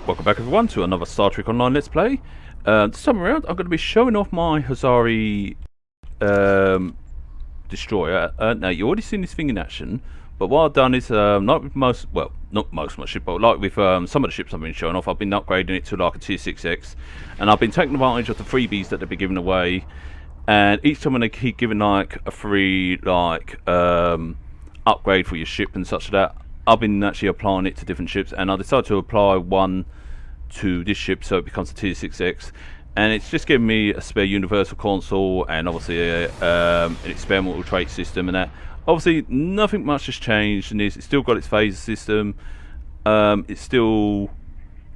Welcome back everyone to another Star Trek Online Let's Play. This time around I'm going to be showing off my Hazari destroyer. Now you've already seen this thing in action, but what I've done is, like with most, well not most of my ship, but like with some of the ships I've been showing off, I've been upgrading it to like a tier 6X, and I've been taking advantage of the freebies that they've been giving away, and each time when they keep giving like a free upgrade for your ship and such like that, I've been actually applying it to different ships, and I decided to apply one to this ship so it becomes a tier 6X, and it's just given me a spare universal console and obviously an experimental trait system, and that obviously nothing much has changed in this. It's still got its phaser system, it's still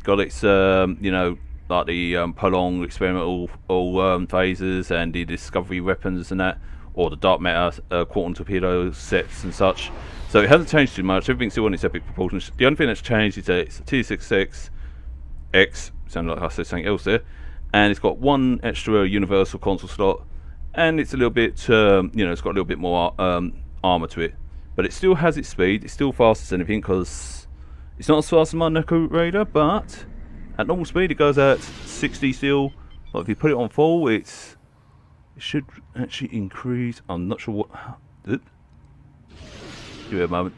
got its you know, like the prolonged experimental phasers and the discovery weapons and that, or the dark matter quantum torpedo sets and such. So it hasn't changed too much. Everything's still on its epic proportions. The only thing that's changed is that it's a tier 6X, sounded like I said something else there, and it's got one extra universal console slot, and it's a little bit, you know, it's got a little bit more armor to it, but it still has its speed. It's still fast as anything, because it's not as fast as my Neko Raider, but at normal speed it goes at 60 still. But if you put it on full, it should actually increase. I'm not sure what. Give it a moment.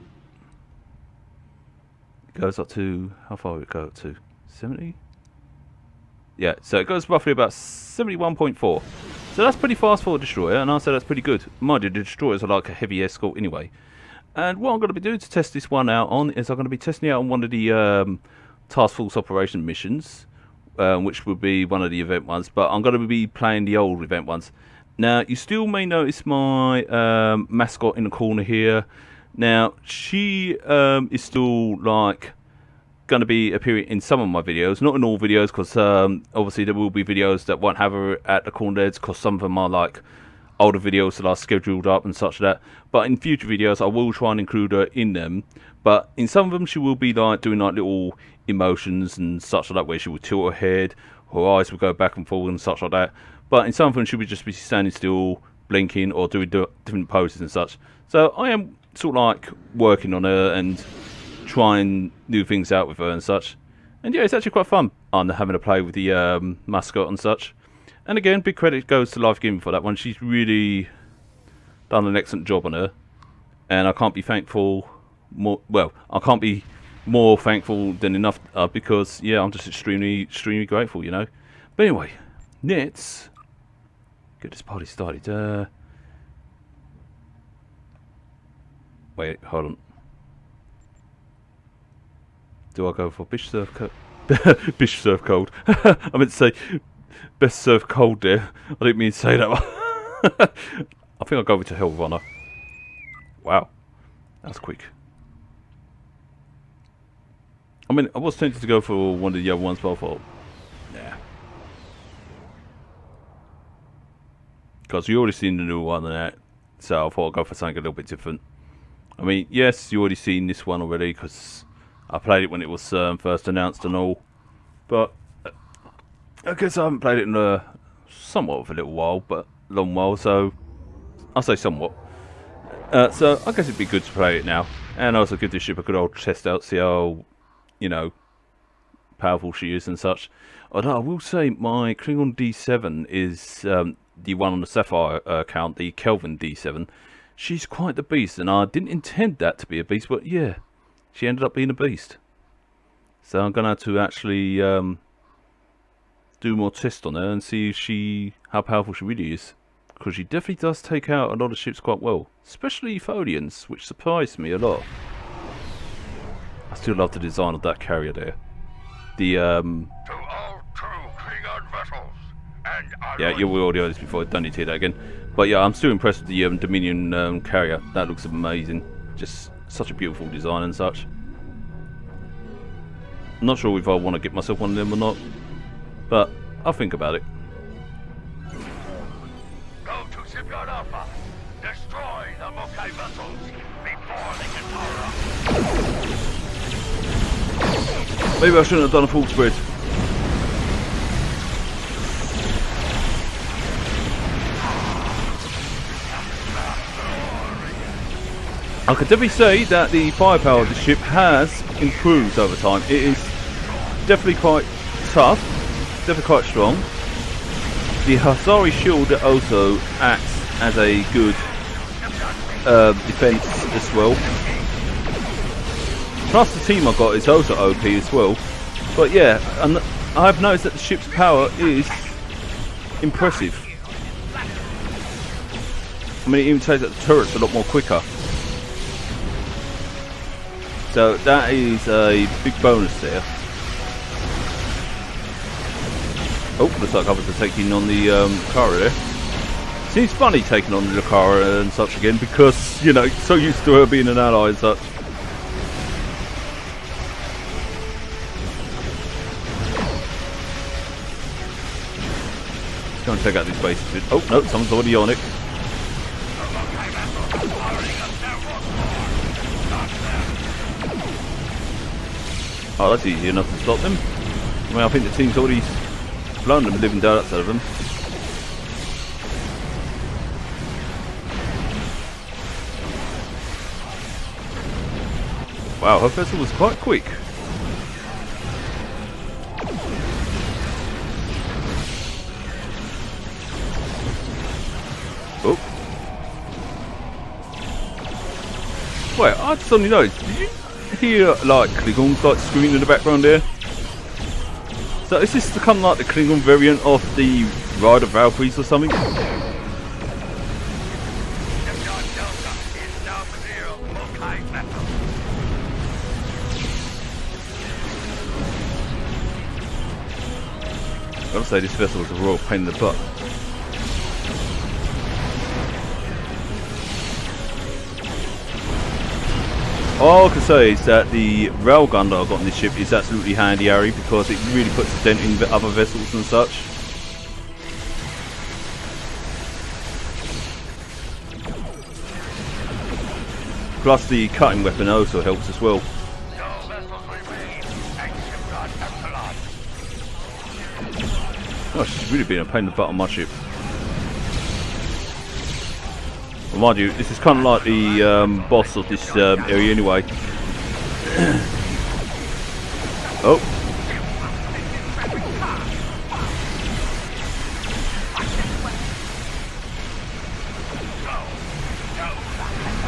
It goes up to, how far would it go up to? 70? Yeah, so it goes roughly about 71.4. So that's pretty fast for a destroyer, and I'd say that's pretty good. Mind you, the destroyers are like a heavy escort anyway. And what I'm going to be doing to test this one out on is I'm going to be testing it out on one of the task force operation missions, which would be one of the event ones, but I'm going to be playing the old event ones. Now, you still may notice my mascot in the corner here. Now, she is still like going to be appearing in some of my videos, not in all videos, because obviously there will be videos that won't have her at the corner heads, because some of them are like older videos that are scheduled up and such like that. But in future videos I will try and include her in them, but in some of them she will be like doing like little emotions and such like that, where she will tilt her head, her eyes will go back and forward and such like that. But in some of them she would just be standing still, blinking, or doing different poses and such. So I am sort of like working on her and trying new things out with her and such. And yeah, it's actually quite fun on having a play with the mascot and such. And again, big credit goes to Life Gaming for that one. She's really done an excellent job on her, and I can't be thankful more. Well, I can't be more thankful than enough, because yeah, I'm just extremely grateful, you know. But anyway, let's get this party started. Wait, hold on. Do I go for Bish Surf Cold? Bish Surf Cold. I meant to say Best Surf Cold there. I didn't mean to say that one. I think I'll go over to Hell with Honor. Wow. That's quick. I mean, I was tempted to go for one of the other ones, but I thought, nah. Because you already seen the new one and that, so I thought I'd go for something a little bit different. I mean, yes, you already seen this one already, because I played it when it was first announced and all. But I guess I haven't played it in somewhat of a little while, but a long while, so I'll say somewhat. So I guess it'd be good to play it now, and also give this ship a good old test out, see how, you know, powerful she is and such. Although I will say my Klingon D7 is the one on the Sapphire account, the Kelvin D7. She's quite the beast, and I didn't intend that to be a beast, but yeah, she ended up being a beast. So I'm gonna have to actually do more tests on her and see how powerful she really is, because she definitely does take out a lot of ships quite well, especially Tholians, which surprised me a lot. I still love the design of that carrier there. The To all true Klingon vessels, and yeah, you will already heard this before. Don't need to hear that again. But yeah, I'm still impressed with the Dominion carrier. That looks amazing. Just such a beautiful design and such. I'm not sure if I want to get myself one of them or not, but I'll think about it. go to Shipyard Alpha. Destroy the Mokai vessels before they can power up. Maybe I shouldn't have done a full spread. I could definitely say that the firepower of the ship has improved over time. It is definitely quite tough, definitely quite strong. The Hazari shield also acts as a good defense as well. Plus the team I got is also OP as well. But yeah, and I've noticed that the ship's power is impressive. I mean, it even takes out the turrets a lot more quicker. So that is a big bonus there. Oh, looks like others are taking on the Kara there. Seems funny taking on the Kara and such again because, you know, so used to her being an ally and such. Let's go and take out these bases. Oh, no, someone's already on it. Oh, that's easy enough to stop them. I mean, I think the team's already blown them, living down outside of them. Wow, her vessel was quite quick. Oh. Wait, I suddenly noticed, did you hear like Klingons like screaming in the background there? So is this kind of like the Klingon variant of the Ride of Valkyries or something? I would say this vessel was a royal pain in the butt. All I can say is that the railgun that I got on this ship is absolutely handy, Harry, because it really puts a dent in the other vessels and such. Plus the cutting weapon also helps as well. Oh, she's really been a pain in the butt on my ship. Well, mind you, this is kind of like the boss of this area anyway. Oh.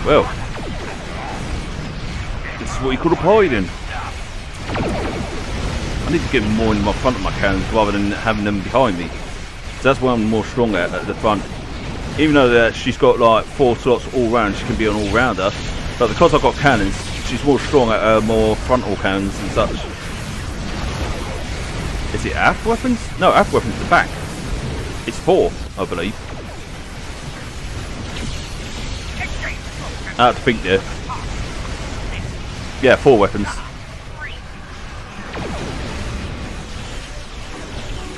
Well. This is what you call a hiding. I need to get more in my front of my cannons rather than having them behind me. So that's where I'm more strong at the front. Even though that she's got like 4 slots all round, she can be an all-rounder. But because I've got cannons, she's more strong at her more frontal cannons and such. Is it aft weapons? No, aft weapons at the back. It's 4, I believe. I have to think there. Yeah, 4 weapons.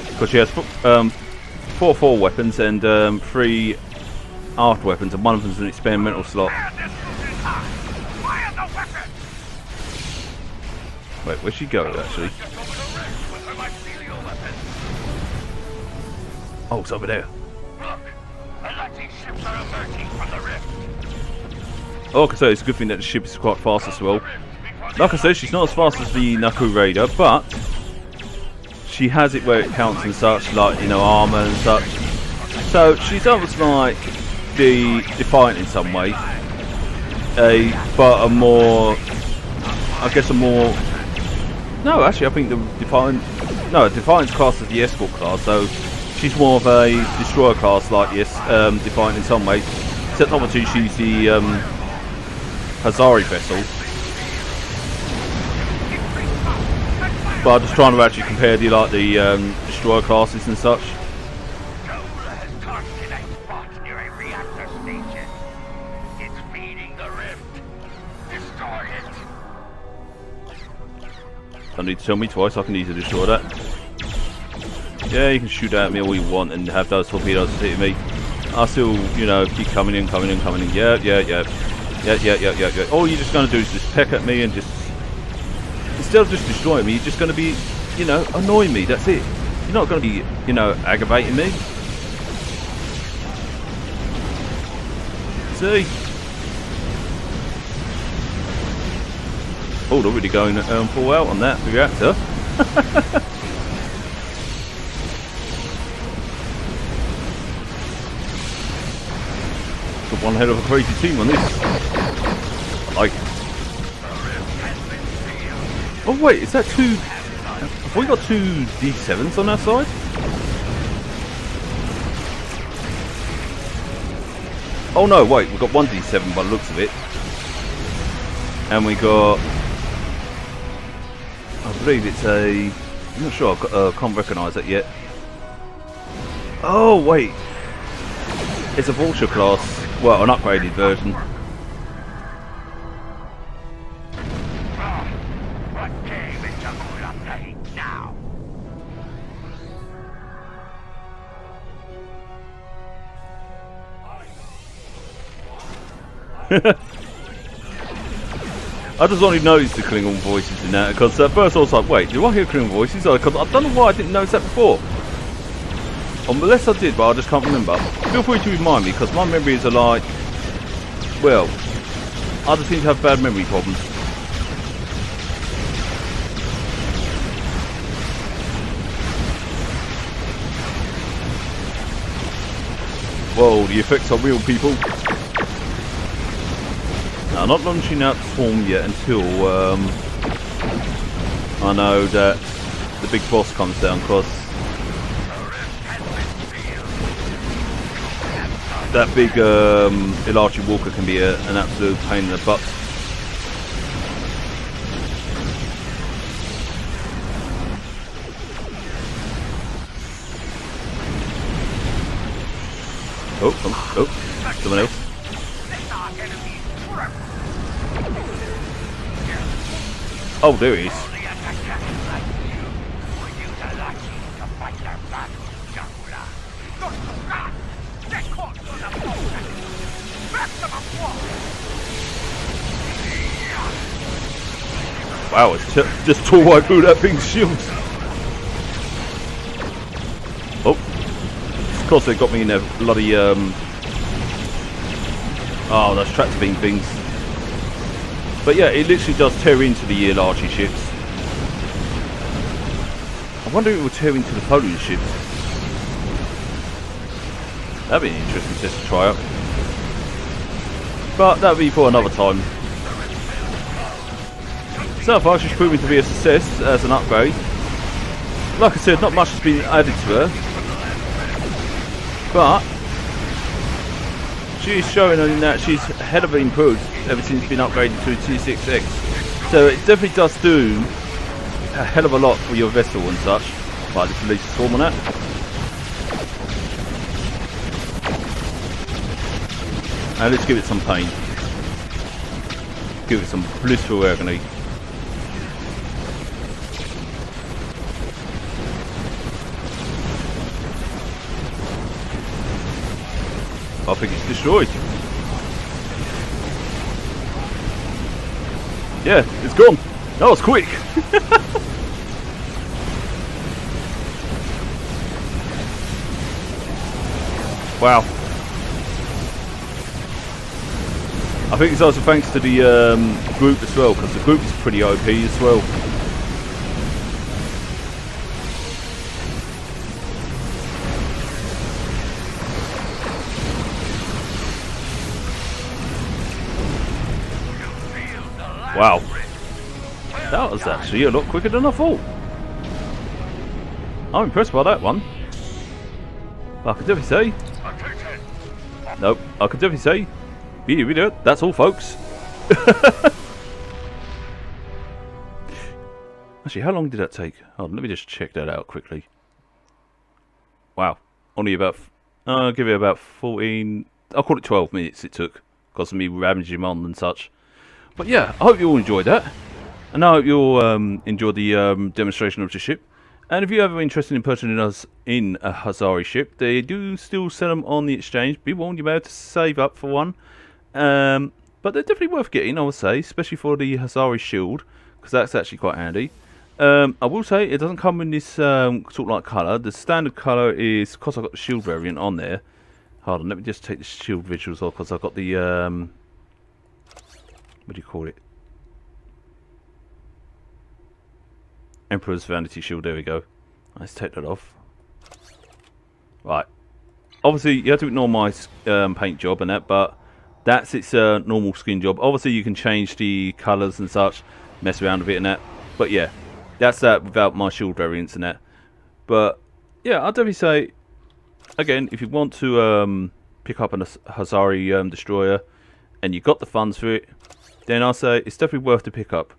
Because she has 4 forward weapons and 3 aft weapons, and one of them's an experimental slot. Wait, where'd she go actually? Oh, it's over there. Oh, like I say, it's a good thing that the ship is quite fast as well. Like I said, she's not as fast as the Naku Raider, but she has it where it counts and such, like, you know, armour and such. So she's almost like the Defiant in some way, but a more, I guess a more. No, actually, I think the Defiant. No, Defiant's class as the escort class, so she's more of a destroyer class, like yes, Defiant in some way. Except obviously she's the Hazari vessel. But I'm just trying to actually compare the destroyer classes and such. Don't need to tell me twice, I can easily destroy that. Yeah, you can shoot at me all you want and have those torpedoes hitting me. I'll still, you know, keep coming in. Yeah. All you're just going to do is just peck at me and just, instead of just destroying me, you're just going to be, you know, annoying me. That's it. You're not going to be, you know, aggravating me. See? Oh, they're really going full out on that reactor. Got one hell of a crazy team on this. I like it. Oh wait, is that two? Have we got two D7s on our side? Oh no, wait, we've got one D7 by the looks of it. And we got... I believe it's a... I'm not sure, I can't recognise it yet. Oh wait! It's a vulture class. Well, an upgraded version. What game is Jamula playing now? I just only noticed the Klingon voices in that because at first I was like, wait, do I hear Klingon voices? Because I don't know why I didn't notice that before. Unless I did, but I just can't remember. Feel free to remind me because my memories are like, well, I just seem to have bad memory problems. Whoa, the effects are real, people. Now, I'm not launching out Swarm yet until I know that the big boss comes down, because that big Ilachi Walker can be an absolute pain in the butt. Oh, someone else. Oh, there he is. Wow, it's just tore right through that thing's shield. Oh, of course they got me in a bloody oh, those tractor beam things. But yeah, it literally does tear into the Ilachi ships. I wonder if it will tear into the Polish ships. That'd be an interesting test to try out. But that'll be for another time. So far she's proving to be a success as an upgrade. Like I said, not much has been added to her. But she's showing that she's hell of improved ever since it's been upgraded to a T6X. So it definitely does do a hell of a lot for your vessel and such. Right, let's release the swarm on that. And let's give it some pain. Give it some blissful agony. I think it's destroyed. Yeah, it's gone. That was quick. Wow. I think it's also thanks to the group as well, because the group is pretty OP as well. Wow, that was actually a lot quicker than I thought. I'm impressed by that one. I could definitely say. Nope, I could definitely say. Video, that's all, folks. Actually, how long did that take? Oh, let me just check that out quickly. Wow, only about. I'll give it about 14. I'll call it 12 minutes it took, because of me ravaging him on and such. But yeah, I hope you all enjoyed that, and I hope you all enjoyed the demonstration of the ship. And if you're ever interested in purchasing us in a Hazari ship, they do still sell them on the exchange. Be warned, you may have to save up for one, but they're definitely worth getting, I would say, especially for the Hazari shield, because that's actually quite handy. I will say it doesn't come in this sort of like colour. The standard colour is, because I've got the shield variant on there. Hold on, let me just take the shield visuals off, because I've got the what do you call it? Emperor's Vanity Shield. There we go. Let's take that off. Right. Obviously, you have to ignore my paint job and that, but that's its normal skin job. Obviously, you can change the colours and such, mess around a bit and that. But yeah, that's that without my shield variants and that. But yeah, I'd definitely say, again, if you want to pick up a Hazari destroyer and you got the funds for it, then I'll say it's definitely worth the pickup.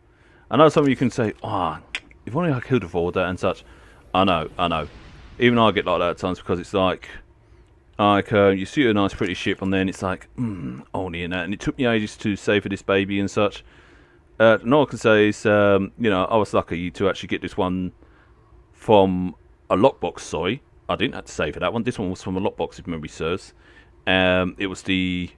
I know some of you can say, "Ah, oh, if only I could afford that and such." I know. Even I get like that at times because it's like you see a nice pretty ship and then it's like, only in that. And it took me ages to save for this baby and such. And all I can say is, you know, I was lucky to actually get this one from a lockbox. Sorry, I didn't have to save for that one. This one was from a lockbox, if memory serves. It was the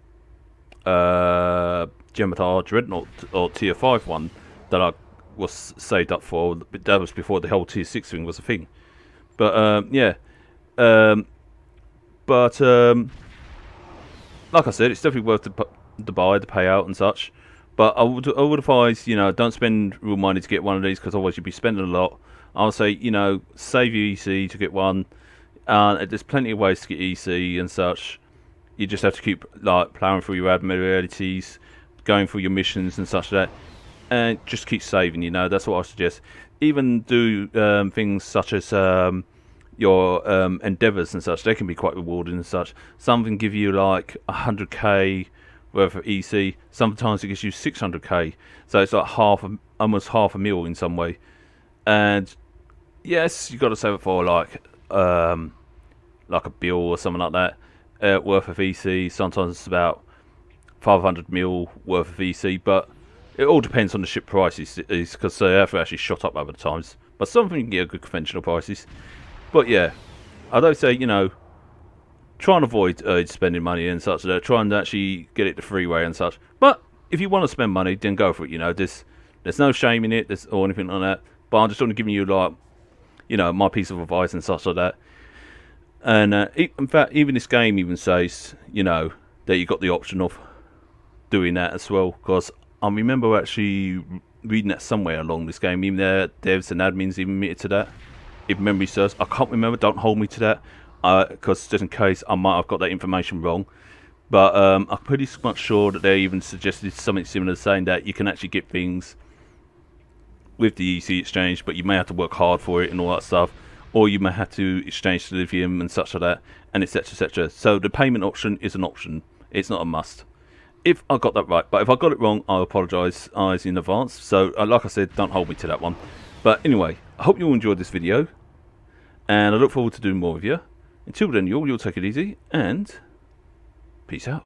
Gemini Dreadnought or Tier 5 one that I was saved up for. That was before the whole Tier 6 thing was a thing. But yeah, but like I said, it's definitely worth the buy, the payout and such. But I would advise, you know, don't spend real money to get one of these because otherwise you'd be spending a lot. I would say, you know, save your EC to get one. There's plenty of ways to get EC and such. You just have to keep like plowing through your admiralities, going through your missions and such like that, and just keep saving. You know, that's what I suggest. Even do things such as your endeavours and such. They can be quite rewarding and such. Some can give you like 100k worth of EC. Sometimes it gives you 600k. So it's like almost half a mil in some way. And yes, you got to save it for like a bill or something like that worth of EC. Sometimes it's about 500 mil worth of EC, but it all depends on the ship prices, because they have actually shot up over the times. But some of them you can get good conventional prices. But yeah, I don't say, you know, try and avoid spending money and such. Try and actually get it the freeway and such. But if you want to spend money, then go for it. You know, there's no shame in it, or anything like that. But I'm just only giving you like, you know, my piece of advice and such like that. And in fact, even this game even says, you know, that you got the option of doing that as well. Because I remember actually reading that somewhere along this game. Even their devs and admins even admitted to that. If memory serves, I can't remember. Don't hold me to that, because just in case I might have got that information wrong. But I'm pretty much sure that they even suggested something similar, saying that you can actually get things with the EC exchange, but you may have to work hard for it and all that stuff, or you may have to exchange to lithium and such like that, and etc, etc. So the payment option is an option. It's not a must. If I got that right, but if I got it wrong, I apologise in advance. So like I said, don't hold me to that one. But anyway, I hope you all enjoyed this video, and I look forward to doing more with you. Until then, you'll take it easy, and peace out.